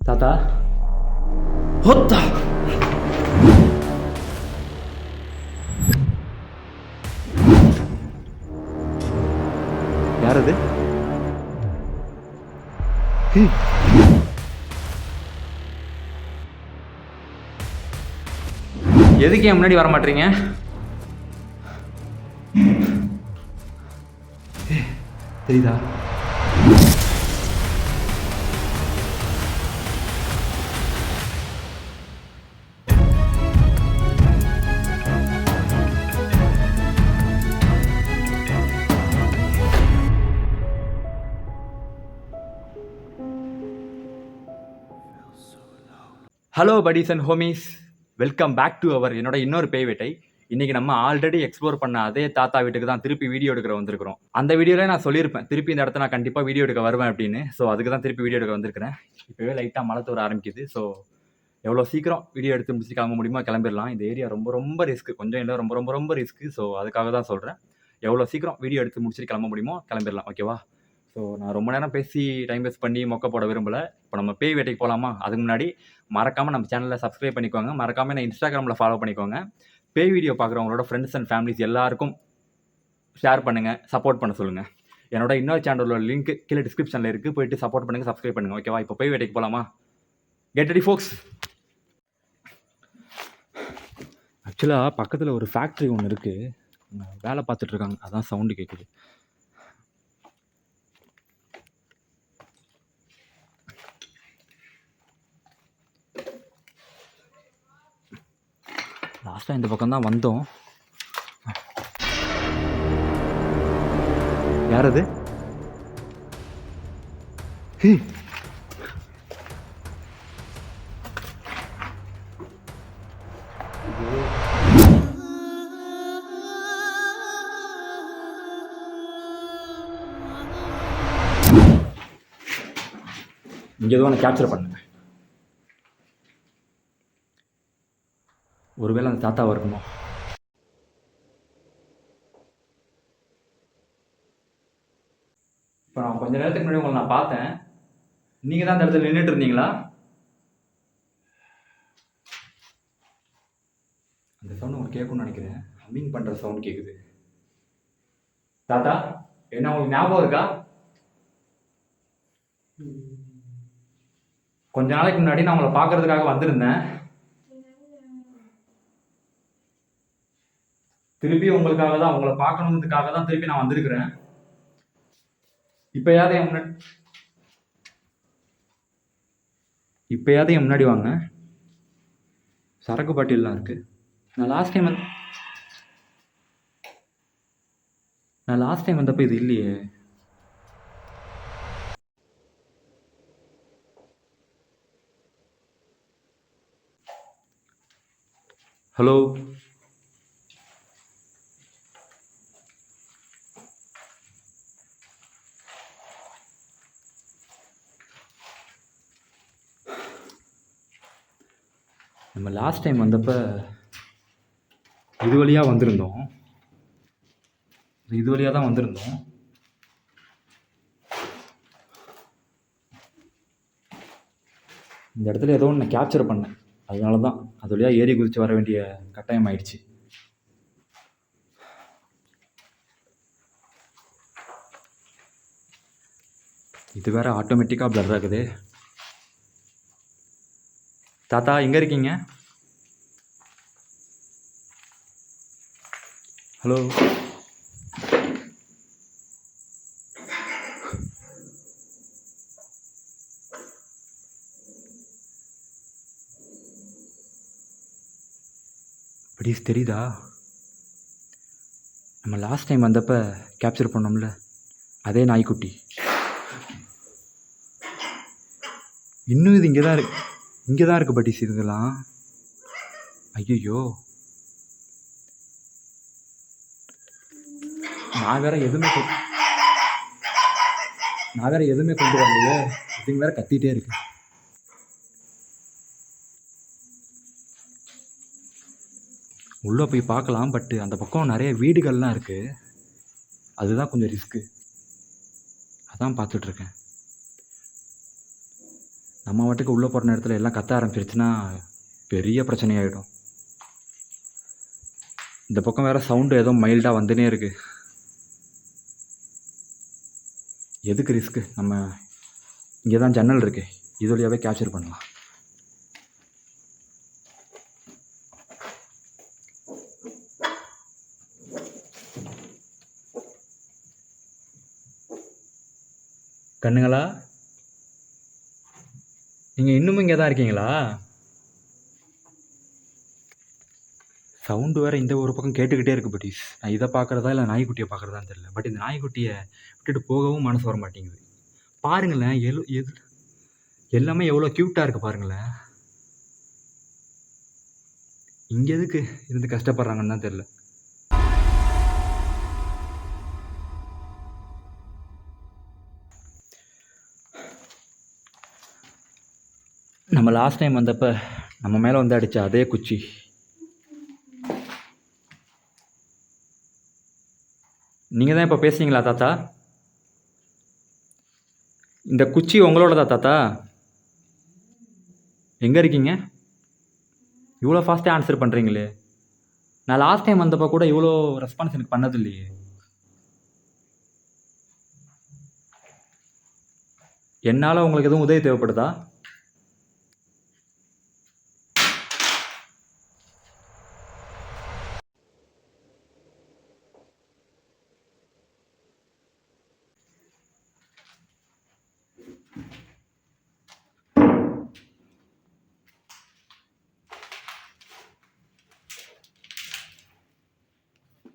தாத்தா ஹொத்தா யார் அது? எதுக்கு என் முன்னாடி வர மாட்டீங்க? தெரியுதா? Hello buddies and homies, welcome back to our என்னோட இன்னொரு பேய் வேட்டை. இன்னைக்கு நம்ம ஆல்ரெடி எக்ஸ்ப்ளோர் பண்ண அதே தாத்தா வீட்டுக்கு தான் திருப்பி வீடியோ எடுக்கிற வந்திருக்கிறோம். அந்த வீடியோல நான் சொல்லியிருப்பேன் திருப்பி இந்த இடத்த நான் கண்டிப்பா வீடியோ எடுக்க வருவேன் அப்படின்னு. ஸோ அதுக்கு தான் திருப்பி வீடியோ எடுக்க வந்திருக்கிறேன். இப்போவே லைட்டாக மழை தூர ஆரம்பிக்குது. ஸோ எவ்வளோ சீக்கிரம் வீடியோ எடுத்து முடிச்சு கிளம்ப முடியுமா கிளம்பிடலாம். இந்த ஏரியா ரொம்ப ரொம்ப ரிஸ்க், கொஞ்சம் இல்லை ரொம்ப ரொம்ப ரொம்ப ரிஸ்க். ஸோ அதுக்காக தான் சொல்கிறேன், எவ்வளோ சீக்கிரம் வீடியோ எடுத்து முடிச்சுட்டு கிளம்ப முடியுமோ கிளம்பிடலாம். ஓகேவா? ஸோ நான் ரொம்ப நேரம் பேசி டைம் வேஸ்ட் பண்ணி மொக்க போட விரும்பலை. இப்போ நம்ம பேய் வேட்டைக்கு போகலாமா? அதுக்கு முன்னாடி மறக்காமல் நம்ம சேனலில் சப்ஸ்கிரைப் பண்ணிக்கோங்க. மறக்காமல் நான் இன்ஸ்டாகிராமில் ஃபாலோ பண்ணிக்கோங்க. பேய் வீடியோ பார்க்குறவங்களோட ஃப்ரெண்ட்ஸ் அண்ட் ஃபேமிலிஸ் எல்லாருக்கும் ஷேர் பண்ணுங்கள், சப்போர்ட் பண்ண சொல்லுங்கள். என்னோட இன்னொரு சேனலோட லிங்க் கீழே டிஸ்கிரிப்ஷனில் இருக்குது, போயிட்டு சப்போர்ட் பண்ணுங்கள், சப்ஸ்கிரைப் பண்ணுங்கள். ஓகேவா? இப்போ பேய் வேட்டைக்கு போகலாமா? கெட் ரெடி ஃபோக்ஸ். ஆக்சுவலாக பக்கத்தில் ஒரு ஃபேக்ட்ரி ஒன்று இருக்குது, வேலை பார்த்துட்ருக்காங்க, அதான் சவுண்டு கேட்குது. லாஸ்ட்டாக இந்த பக்கம் தான் வந்தோம். யார் அது? இங்கே எதுவும் நான் கேப்சர் பண்ணேன். ஒருவேளை அந்த தாத்தாவாக இருக்குமோ? இப்போ நான் கொஞ்ச நேரத்துக்கு முன்னாடி உங்களை நான் பார்த்தேன். நீங்கள் தான் அந்த இடத்துல நின்றுட்டு இருந்தீங்களா? அந்த சவுண்ட் உங்களுக்கு கேட்கும்னு நினைக்கிறேன். ஹம்மிங் பண்ணுற சவுண்ட் கேட்குது. தாத்தா, என்ன உங்களுக்கு ஞாபகம் இருக்கா? கொஞ்ச நாளைக்கு முன்னாடி நான் உங்களை பார்க்கறதுக்காக வந்திருந்தேன். திருப்பி உங்களுக்காக தான், உங்களை பார்க்கணுன்றதுக்காக தான் திருப்பி நான் வந்திருக்கிறேன். இப்பயாவது என் முன்னாடி வாங்க. சரக்கு பாட்டில்லாம் இருக்கு. நான் லாஸ்ட் டைம் வந்தப்போ இது இல்லையே. ஹலோ, நம்ம லாஸ்ட் டைம் வந்தப்போ இது வழியாக வந்திருந்தோம். இது வழியாக தான் வந்திருந்தோம். இந்த இடத்துல ஏதோ ஒன்று நான் கேப்சர் பண்ணேன், அதனால தான் அது வழியாக ஏறி குதித்து வர வேண்டிய கட்டாயம் ஆயிடுச்சு. இது வேற ஆட்டோமேட்டிக்காக பிளர் ஆகுது. தாத்தா எங்கே இருக்கீங்க? ஹலோ, ப்ளீஸ் தெரியுதா? நம்ம லாஸ்ட் டைம் வந்தப்போ கேப்சர் பண்ணோம்ல, அதே நாய்க்குட்டி இன்னும் இது இங்கே தான் இருக்குது பட்டிஸ் இதெல்லாம். ஐயோ, நான் வேற எதுவுமே கொண்டு வரலையே. இதுங்க வேற கத்திட்டே இருக்கு. உள்ளே போய் பார்க்கலாம், பட் அந்த பக்கம் நிறைய வீடுகள்லாம் இருக்குது, அதுதான் கொஞ்சம் ரிஸ்க்கு. அதான் பார்த்துட்ருக்கேன். நம்ம வாட்டுக்கு உள்ளே போகிற நேரத்தில் எல்லாம் கத்த ஆரம்பிச்சிருச்சுன்னா பெரிய பிரச்சனையாயிடும். இந்த பக்கம் வேறு சவுண்டு ஏதோ மைல்டாக வந்துனே இருக்குது. எதுக்கு ரிஸ்க்கு? நம்ம இங்கே தான் ஜன்னல் இருக்கு, இது வழியாகவே கேப்சர் பண்ணலாம். கண்ணுங்களா, நீங்கள் இன்னும் இங்கே தான் இருக்கீங்களா? சவுண்டு வேறு இந்த ஒரு பக்கம் கேட்டுக்கிட்டே இருக்குது பட்டீஸ். நான் இதை பார்க்குறதா இல்லை நாய்க்குட்டியை பார்க்குறதான்னு தெரியல. பட் இந்த நாய்க்குட்டியை விட்டுட்டு போகவும் மனசு வர மாட்டேங்குது. பாருங்களேன், எல்லாமே எவ்வளோ க்யூட்டாக இருக்குது பாருங்களேன். இங்கே எதுக்கு இருந்து கஷ்டப்படுறாங்கன்னு தான் தெரியல. நம்ம லாஸ்ட் டைம் வந்தப்போ நம்ம மேலே வந்து அடித்த அதே குச்சி. நீங்கள் தான் இப்போ பேசுனீங்களா தாத்தா? இந்த குச்சி உங்களோடதா தாத்தா? எங்கே இருக்கீங்க? இவ்வளோ ஃபாஸ்ட்டாக ஆன்சர் பண்ணுறீங்களே. நான் லாஸ்ட் டைம் வந்தப்போ கூட இவ்வளோ ரெஸ்பான்ஸ் எனக்கு பண்ணது இல்லையே. என்னால் உங்களுக்கு எதுவும் உதவி தேவைப்படுதா?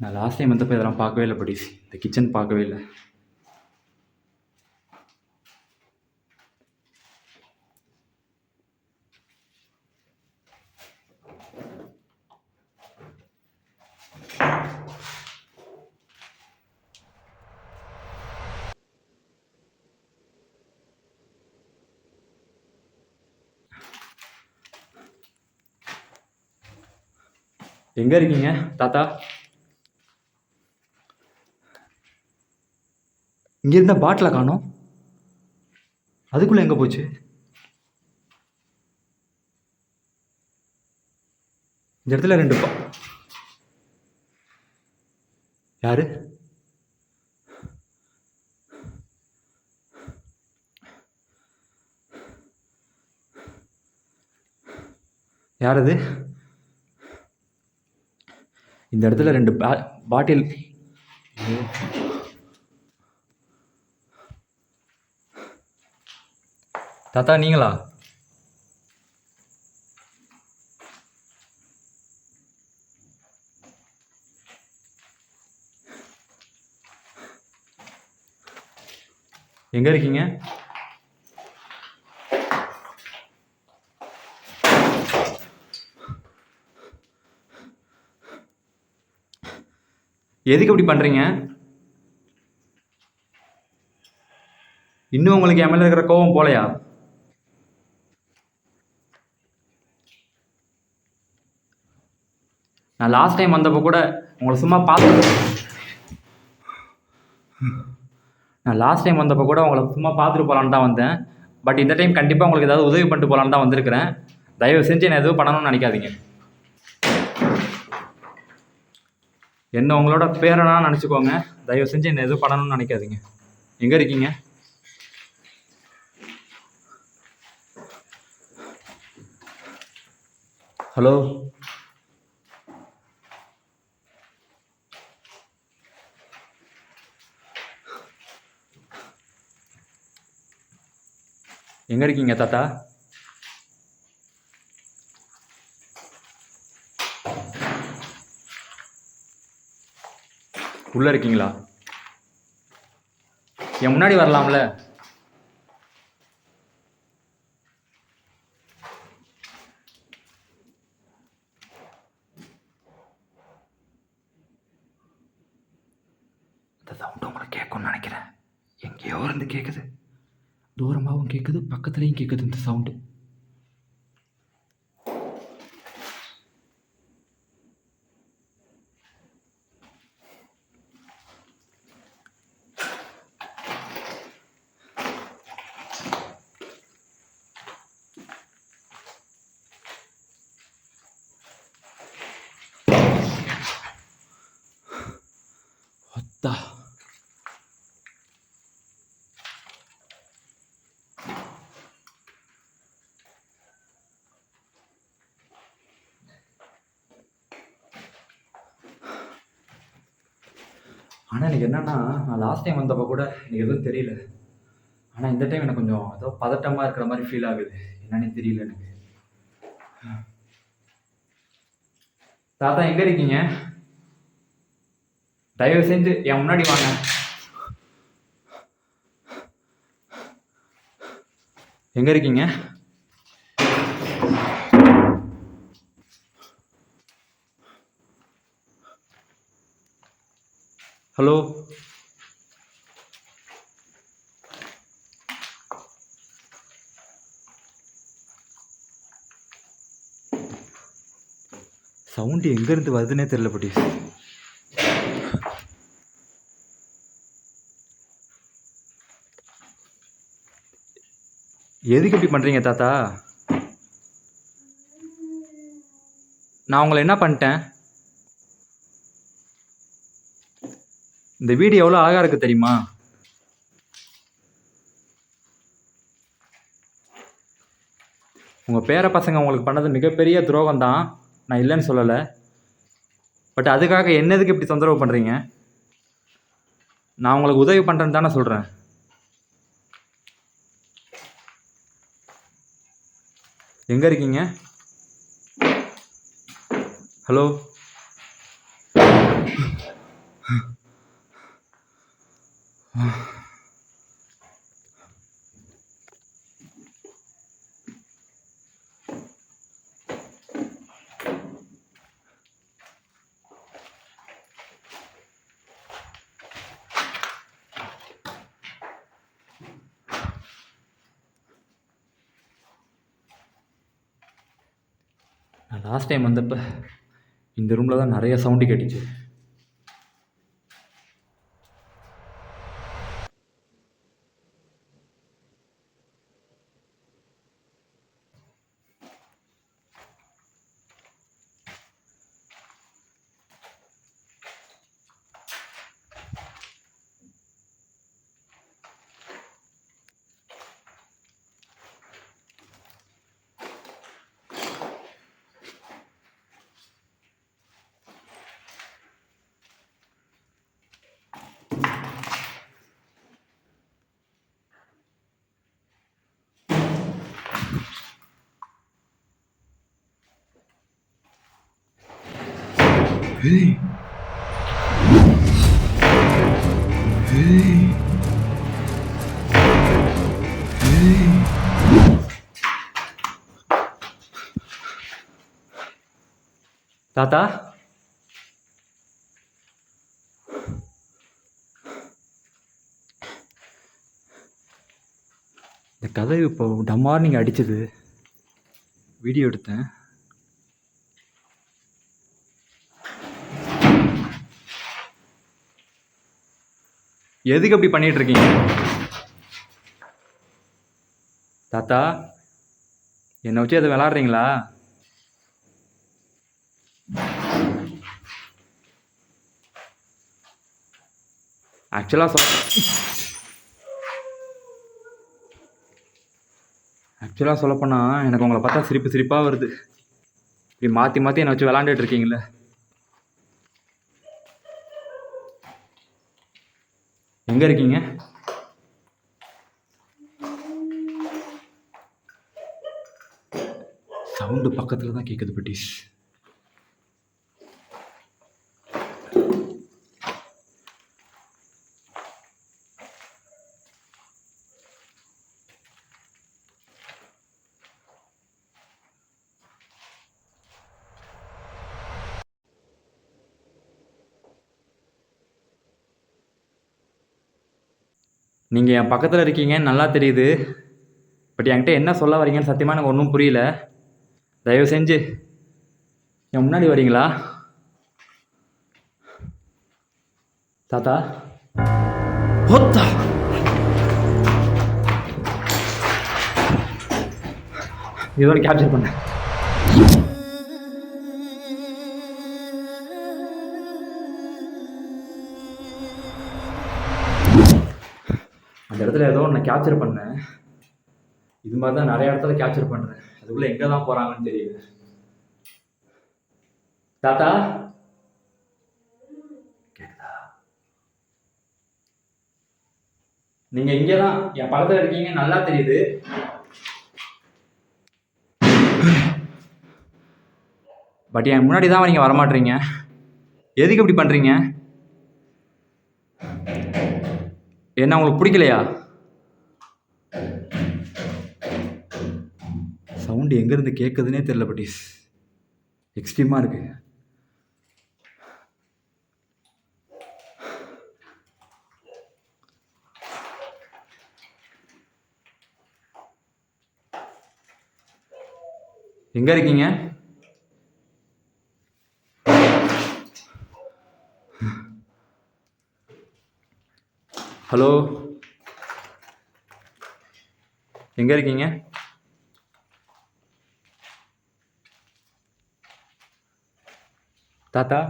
நான் லாஸ்ட் டைம் வந்தப்போ இதெல்லாம் பார்க்கவே இல்லை படிஸ். இந்த கிச்சன் பார்க்கவே இல்லை. எங்கே இருக்கீங்க தாத்தா? இங்கே இருந்த பாட்டிலை காணோம். அதுக்குள்ளே எங்கே போச்சு? இந்த இடத்துல 2 யாரு? யார் அது? இந்த இடத்துல 2 பாட்டில். தாத்தா நீங்களா? எங்க இருக்கீங்க? எதுக்கு இப்படி பண்றீங்க? இன்னும் உங்களுக்கு என் மேல இருக்கிற கோபம் போலையா? நான் லாஸ்ட் டைம் வந்தப்போ கூட உங்களை சும்மா பார்த்துட்டு போகலான்னு தான் வந்தேன். பட் இந்த டைம் கண்டிப்பாக உங்களுக்கு ஏதாவது உதவி பண்ணிட்டு போகலான்னு தான் வந்திருக்கிறேன். தயவு செஞ்சு என்ன எதுவும் பண்ணணும்னு நினைக்காதீங்க. என்ன உங்களோட பேரனா நினச்சிக்கோங்க. தயவு செஞ்சு என்ன எதுவும் பண்ணணும்னு நினைக்காதீங்க. எங்கே இருக்கீங்க? ஹலோ, எங்கே இருக்கீங்க தாத்தா? உள்ளே இருக்கீங்களா? என் முன்னாடி வரலாம்ல? இந்த சவுண்டு உங்களுக்கு கேட்கும்னு நினைக்கிறேன். எங்கேயோ இருந்து கேட்குது, தூரமாகவும் கேட்குது, பக்கத்துலேயும் கேட்குது இந்த சவுண்டு. தா ஆனால் எனக்கு என்னன்னா, நான் லாஸ்ட் டைம் வந்தப்போ கூட எனக்கு எதுவும் தெரியல. ஆனால் இந்த டைம் எனக்கு கொஞ்சம் ஏதோ பதட்டமாக இருக்கிற மாதிரி ஃபீல் ஆகுது. என்னன்னே தெரியல எனக்கு. தாத்தா எங்கே இருக்கீங்க? தயவு செஞ்சு என் முன்னாடி வாங்க. எங்க இருக்கீங்க? ஹலோ, சவுண்டு எங்கேருந்து வருதுன்னே தெரியல பட்டீஸ். எதுக்கு இப்படி பண்ணுறீங்க தாத்தா? நான் உங்களை என்ன பண்ணிட்டேன்? இந்த வீடு எவ்வளோ அழகாக இருக்குது தெரியுமா? உங்கள் பேர பசங்க உங்களுக்கு பண்ணது மிகப்பெரிய துரோகம் தான், நான் இல்லைன்னு சொல்லலை. பட் அதுக்காக என்னதுக்கு இப்படி தொந்தரவு பண்ணுறீங்க? நான் உங்களுக்கு உதவி பண்ணுறேன்னு தானே சொல்கிறேன். எங்கே இருக்கீங்க? ஹலோ, நான் லாஸ்ட் டைம் வந்தப்போ இந்த ரூமில் தான் நிறைய சவுண்டு கேட்டுச்சு. Hey. Hey. Hey. தாத்தா, இந்த கதை இப்போ டம்மார் நீங்கள் அடிச்சது வீடியோ எடுத்தேன். எதுக்கு அப்படி பண்ணிட்டு இருக்கீங்க தாத்தா? என்னை வச்சு எதை விளாடுறீங்களா? ஆக்சுவலாக சொல்லப்போனால் எனக்கு உங்களை பார்த்தா சிரிப்பாக வருது. இப்படி மாற்றி மாற்றி என்னை வச்சு விளாண்டுட்டு இருக்கீங்களே. எங்கே இருக்கீங்க? சவுண்டு பக்கத்தில் தான் கேட்குது பட்டீஸ். நீங்கள் என் பக்கத்தில் இருக்கீங்கன்னு நல்லா தெரியுது. பட் என்கிட்ட என்ன சொல்ல வரீங்கன்னு சத்தியமாக எனக்கு ஒன்றும் புரியல. தயவு செஞ்சு என் முன்னாடி வரீங்களா தாத்தா? ஓத்தா, இதோட கேப்சர் பண்ண. ஒன்று கேப்சர் பண்ணேன். இது மாதிரி தான் நிறைய இடத்துல கேப்சர் பண்ணுறேன். அதுக்குள்ளே எங்கே தான் போகிறாங்கன்னு தெரியல. தாத்தா கேக்குதா? நீங்கள் இங்கே தான் என் பக்கத்தில் இருக்கீங்க, நல்லா தெரியுது. பட் என் முன்னாடி தான் நீங்கள் வரமாட்டீங்க. எதுக்கு இப்படி பண்ணுறீங்க? என்ன உங்களுக்கு பிடிக்கலையா? சவுண்டு எங்கேருந்து கேட்குதுன்னே தெரியல பட்டீஸ். எக்ஸ்ட்ரீமாக இருக்கு. எங்கே இருக்கீங்க? ஹலோ, எங்கே இருக்கீங்க? தாத்தா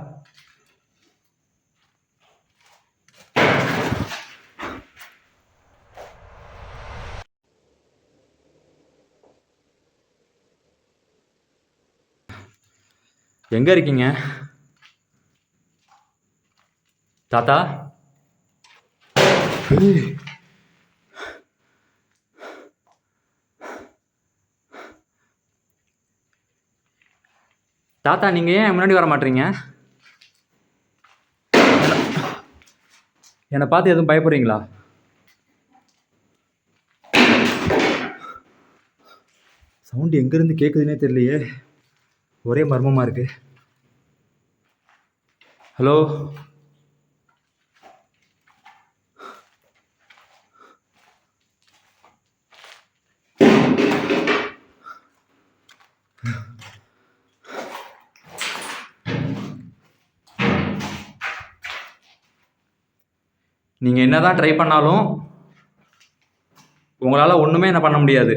எங்க இருக்கீங்க? தாத்தா தாத்தா நீங்க ஏன் முன்னாடி வர மாட்டீங்க? என்னை பார்த்து எதுவும் பயப்படுறீங்களா? சவுண்டு எங்கேருந்து கேட்குதுன்னே தெரியலையே, ஒரே மர்மமாக இருக்கு. ஹலோ, நீங்கள் என்னதான் ட்ரை பண்ணாலும் உங்களால் ஒன்றுமே என்ன பண்ண முடியாது.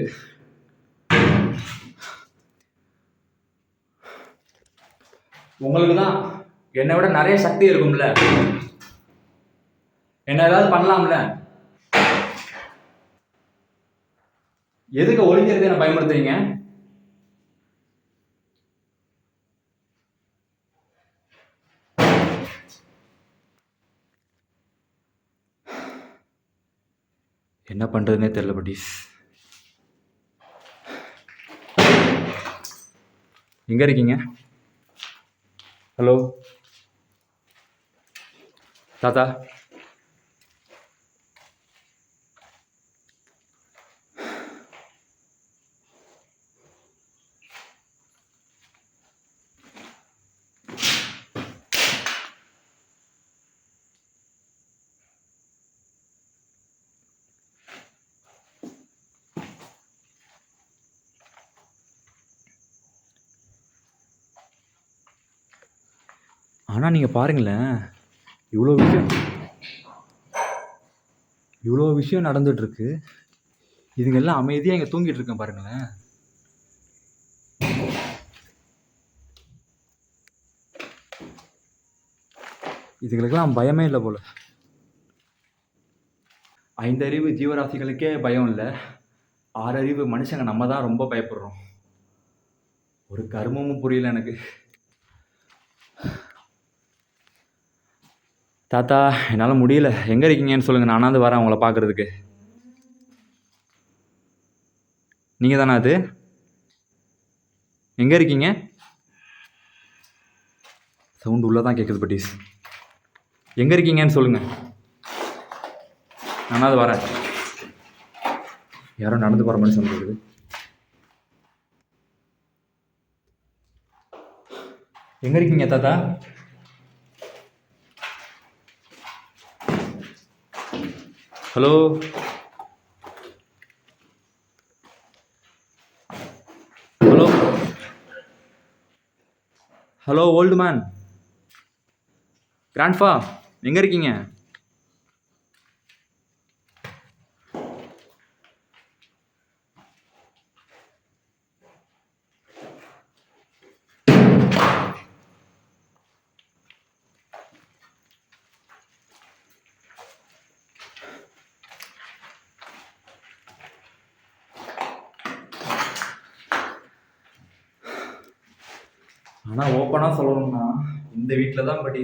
உங்களுக்கு தான் என்னை விட நிறைய சக்தி இருக்கும்ல, என்ன ஏதாவது பண்ணலாம்ல. எதுக்கு ஒளிஞ்சிருந்து என்ன பயமுறுத்துறீங்க? என்ன பண்றதுன்னே தெரியல பட்டீஸ். எங்க இருக்கீங்க? ஹலோ தாத்தா, ஆனால் நீங்கள் பாருங்களேன், இவ்வளோ விஷயம் நடந்துட்டுருக்கு. இதுங்கெல்லாம் அமைதியாக இங்கே தூங்கிட்டு இருக்கேன் பாருங்களேன். இதுகளுக்கெல்லாம் பயமே இல்லை போல. 5 அறிவு ஜீவராசிகளுக்கே பயம் இல்லை, 6 அறிவு மனுஷங்க நம்ம தான் ரொம்ப பயப்படுறோம். ஒரு கர்மமும் புரியல எனக்கு. தாத்தா என்னால் முடியல, எங்கே இருக்கீங்கன்னு சொல்லுங்கள், நானாவது வரேன் உங்களை பார்க்குறதுக்கு. நீங்கள் தானே அது? எங்கே இருக்கீங்க? சவுண்டு உள்ளே தான் கேட்குது பட்டீஸ். எங்கே இருக்கீங்கன்னு சொல்லுங்கள், நானாவது வரேன். யாரும் நடந்து போகிற மாதிரி சொல்லுது. எங்கே இருக்கீங்க தாத்தா? Hello hello hello old man, grandpa, எங்கே இருக்கீங்க? ஆனால் ஓப்பனாக சொல்லணும்னா இந்த வீட்டில் தான் பட்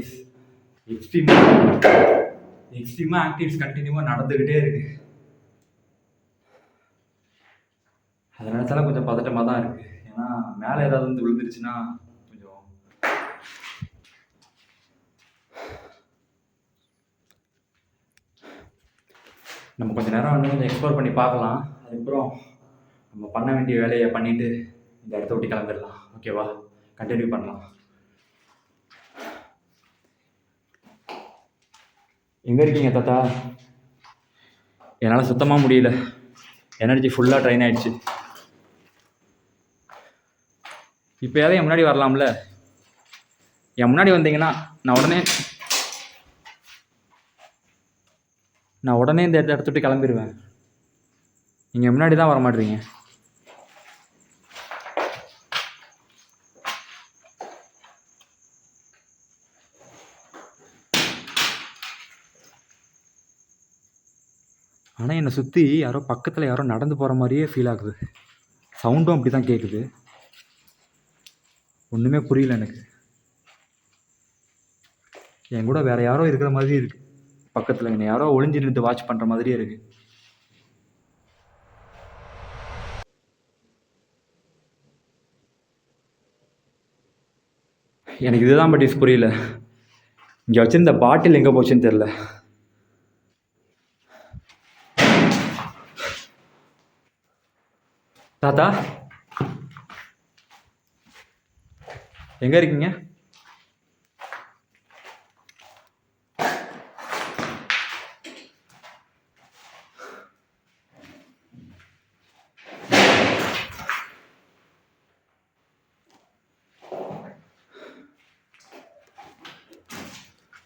எக்ஸ்ட்ரீமாக ஆக்டிவிட்டிஸ் கண்டினியூவாக நடந்துக்கிட்டே இருக்கு. அதை நினச்சாலும் கொஞ்சம் பதட்டமாக தான் இருக்குது. ஏன்னா மேலே ஏதாவது வந்து விழுந்துருச்சுன்னா கொஞ்சம் நம்ம கொஞ்சம் நேரம் வந்து கொஞ்சம் எக்ஸ்ப்ளோர் பண்ணி பார்க்கலாம். அதுக்கப்புறம் நம்ம பண்ண வேண்டிய வேலையை பண்ணிவிட்டு இந்த இடத்த விட்டு கிளம்பிடலாம். ஓகேவா, கண்டினியூ பண்ணலாம். எங்கே இருக்கீங்க தாத்தா? என்னால் சுத்தமாக முடியல, எனர்ஜி ஃபுல்லாக ட்ரைன் ஆகிடுச்சு. இப்போ ஏதாவது என் முன்னாடி வரலாம்ல? என் முன்னாடி வந்தீங்கன்னா நான் உடனே இந்த இடத்த விட்டு கிளம்பிடுவேன். நீங்கள் முன்னாடி தான் வர மாட்டீங்க. ஆனால் என்னை சுற்றி யாரோ பக்கத்தில் யாரோ நடந்து போகிற மாதிரியே ஃபீல் ஆகுது. சவுண்டும் அப்படி தான் கேட்குது. ஒன்றுமே புரியல எனக்கு. என் கூட வேறு யாரோ இருக்கிற மாதிரி இருக்குது. பக்கத்தில் என்னை யாரோ ஒளிஞ்சு நின்று வாட்ச் பண்ணுற மாதிரியே இருக்குது. எனக்கு இதுதான் பட் புரியல. இங்கே வச்சுருந்த பாட்டில் எங்கே போச்சுன்னு தெரில. தாத்தா எங்கே இருக்கீங்க?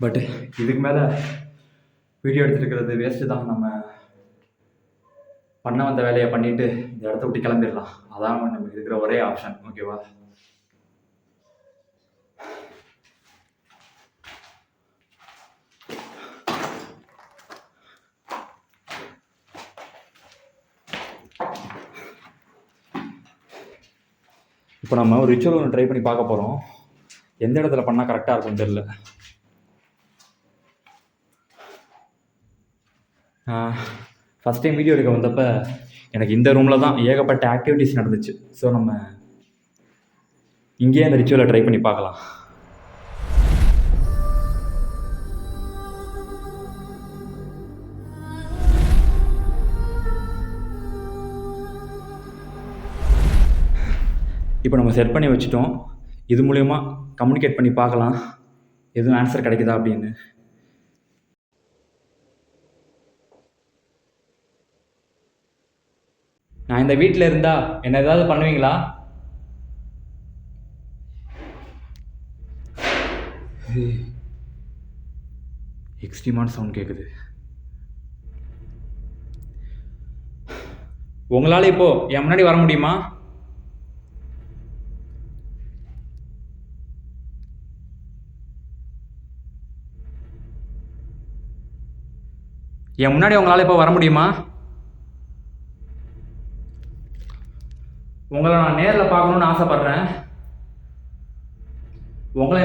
பட் இதுக்கு மேலே வீடியோ எடுத்துருக்கிறது வேஸ்ட்டு தான். நம்ம பண்ண வந்த வேலையை பண்ணிவிட்டு இந்த இடத்த விட்டு கிளம்பிடலாம். அதான் நமக்கு இருக்கிற ஒரே ஆப்ஷன். ஓகேவா, இப்போ நம்ம ஒரு ரிச்சுவல் ஒன்று ட்ரை பண்ணி பார்க்க போகிறோம். எந்த இடத்துல பண்ணால் கரெக்டாக இருக்கும்னு தெரில. ஃபஸ்ட் டைம் வீடியோ எடுக்க வந்தப்போ எனக்கு இந்த ரூமில் தான் ஏகப்பட்ட ஆக்டிவிட்டீஸ் நடந்துச்சு. ஸோ நம்ம இங்கேயே அந்த ரிச்சுவலை ட்ரை பண்ணி பார்க்கலாம். இப்போ நம்ம செட் பண்ணி வச்சுட்டோம். இது மூலயமா கம்யூனிகேட் பண்ணி பார்க்கலாம் எதுவும் ஆன்சர் கிடைக்குதா அப்படின்னு. நான் இந்த வீட்டில் இருந்தால் என்ன ஏதாவது பண்ணுவீங்களா? எக்ஸ்ட்ரீமான சவுண்ட் கேட்குது. உங்களால் இப்போ என் முன்னாடி வர முடியுமா? என் முன்னாடி உங்களால் இப்போ வர முடியுமா? உங்களை நான் நேரில் பார்க்கணுன்னு ஆசைப்பட்றேன். உங்களை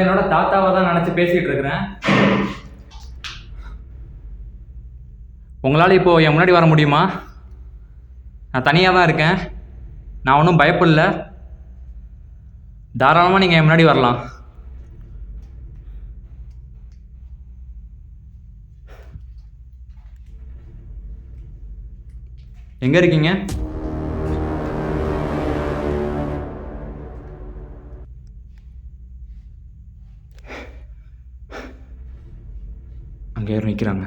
என்னோட தாத்தாவை தான் நினச்சி பேசிகிட்டு இருக்கிறேன். உங்களால் இப்போ என் முன்னாடி வர முடியுமா? நான் தனியாக தான் இருக்கேன். நான் ஒன்றும் பயப்படல. தாராளமாக நீங்கள் என் முன்னாடி வரலாம். எங்கே இருக்கீங்க? அங்கே யாரும் நிற்கிறாங்க.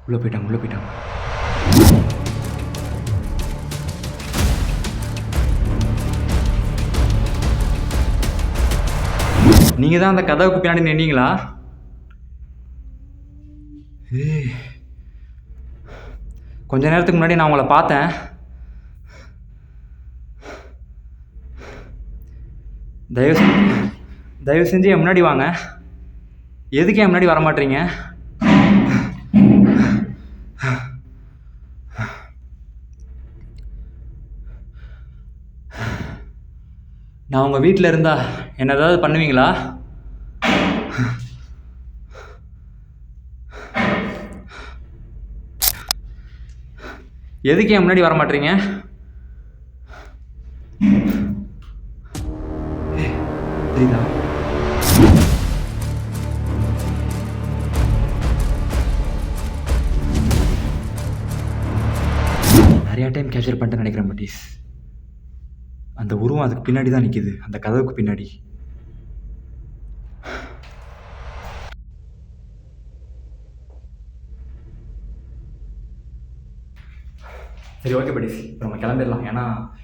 உள்ளே போயிட்டாங்க. நீங்கள் தான் அந்த கதவுக்கு பின்னாடி நின்னீங்களா? கொஞ்ச நேரத்துக்கு முன்னாடி நான் உங்களை பார்த்தேன். தயவு செஞ்சு என் முன்னாடி வாங்க. எதுக்கு என் முன்னாடி வர மாட்டீங்க? நான் உங்கள் வீட்டில் இருந்தா என்ன ஏதாவது பண்ணுவீங்களா? எதுக்கு என் முன்னாடி வர மாட்டீங்க? தெரியுதா? நிறையா டைம் கேப்சர் பண்ணிட்டு நினைக்கிறேன் பட்டீஸ். அந்த உருவம் அதுக்கு பின்னாடி தான் நிற்கிது, அந்த கதவுக்கு பின்னாடி. சரி, ஓகே பட்டீஸ், இப்போ நம்ம கிளம்பிடலாம். ஏன்னா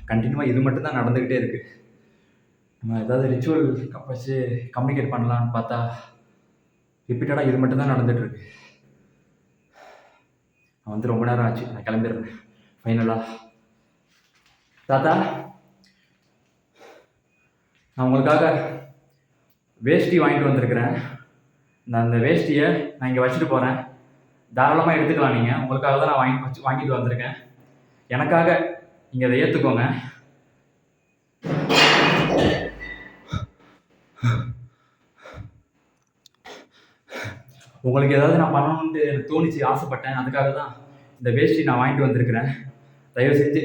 கண்டினியூவாக இது மட்டும் தான் நடந்துக்கிட்டே இருக்குது. நம்ம ஏதாவது ரிச்சுவல் வச்சு கம்யூனிகேட் பண்ணலான்னு பார்த்தா ரிப்பீட்டடாக இது மட்டும் தான் நடந்துகிட்ருக்கு. நான் வந்து ரொம்ப நேரம் ஆச்சு, நான் கிளம்பிடுறேன் ஃபைனலாக. தாத்தா, நான் உங்களுக்காக வேஷ்டி வாங்கிட்டு வந்திருக்கிறேன். நான் அந்த வேஷ்டியை நான் இங்கே வச்சுட்டு போகிறேன், தாராளமாக எடுத்துக்கலாம். நீங்கள் உங்களுக்காக தான் நான் வாங்கிட்டு வந்திருக்கேன். எனக்காக நீங்கள் அதை ஏற்றுக்கோங்க. உங்களுக்கு ஏதாவது நான் பண்ணணும்னு எனக்கு தோணிச்சு, ஆசைப்பட்டேன். அதுக்காக தான் இந்த வேஷ்டி நான் வாங்கிட்டு வந்திருக்கிறேன். தயவு செஞ்சு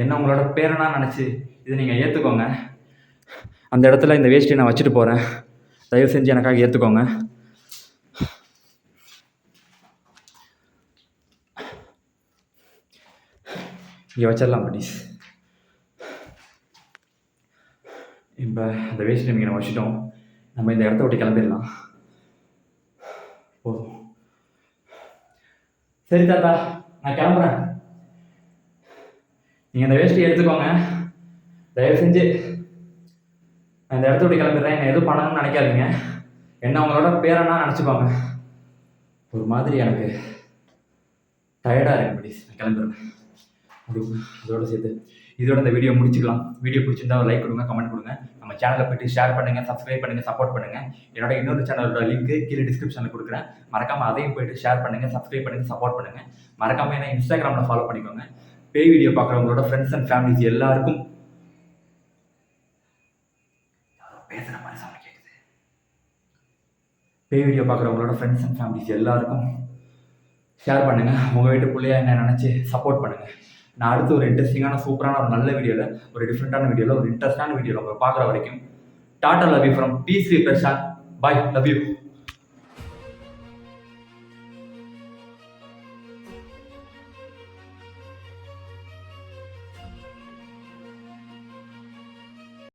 என்ன உங்களோட பேரனா நினச்சி இதை நீங்கள் ஏற்றுக்கோங்க. அந்த இடத்துல இந்த வேஷ்டி நான் வச்சுட்டு போகிறேன், தயவு செஞ்சு எனக்காக ஏற்றுக்கோங்க. இங்கே வச்சிடலாம் ப்ளீஸ். இப்போ அந்த வேஷ்டி நீங்கள் வச்சுட்டோம், நம்ம இந்த இடத்த விட்டு கிளம்பிடலாம். போதும். சரி தாத்தா, நான் கிளம்புறேன். நீங்கள் இந்த வேஷ்டி எடுத்துக்கோங்க. தயவு செஞ்சு நான் இந்த இடத்த விட்டு கிளம்பிடுறேன். என்ன எதுவும் பண்ணணும்னு நினைக்காதீங்க. என்ன அவங்களோட பேரனா நினச்சிப்பாங்க. ஒரு மாதிரி எனக்கு டயர்டாக இருக்கு ப்ளீஸ், நான் கிளம்பிடுறேன். அதோட சேர்த்து இதோட இந்த வீடியோ முடிச்சுக்கலாம். வீடியோ பிடிச்சிருந்தா ஒரு லைக் கொடுங்க, கமெண்ட் கொடுங்க. நம்ம சேனலை போய்ட்டு ஷேர் பண்ணுங்கள், சப்ஸ்கிரைப் பண்ணுங்கள், சப்போர்ட் பண்ணுங்கள். என்னோட இன்னொரு சேனலோட லிங்க் கீழே டிஸ்கிரிப்ஷனில் கொடுக்குறேன். மறக்காமல் அதையும் போய்ட்டு ஷேர் பண்ணுங்கள், சப்ஸ்கிரைப் பண்ணுங்கள், சப்போர்ட் பண்ணுங்கள். மறக்காமல் என்ன இன்ஸ்டாகிராமில் ஃபாலோ பண்ணிக்கோங்க. பேய் வீடியோ பார்க்குறவங்களோட ஃப்ரெண்ட்ஸ் அண்ட் ஃபேமிலிஸ் எல்லாருக்கும் பேசுகிற மாதிரி சவுண்ட் கேட்குது. பேய் வீடியோ பார்க்குறவங்களோட ஃப்ரெண்ட்ஸ் அண்ட் ஃபேமிலிஸ் எல்லாருக்கும் ஷேர் பண்ணுங்கள். உங்கள் வீட்டு பிள்ளையா என்ன நினச்சி சப்போர்ட் பண்ணுங்கள். நான் அடுத்து ஒரு இன்ட்ரெஸ்டிங்கான சூப்பரான ஒரு நல்ல வீடியோவில், ஒரு டிஃப்ரெண்ட்டான வீடியோவில், ஒரு இன்ட்ரெஸ்டான வீடியோவில் உங்களை பார்க்குற வரைக்கும் tata, love you from peace Prashanth. Bye, love you.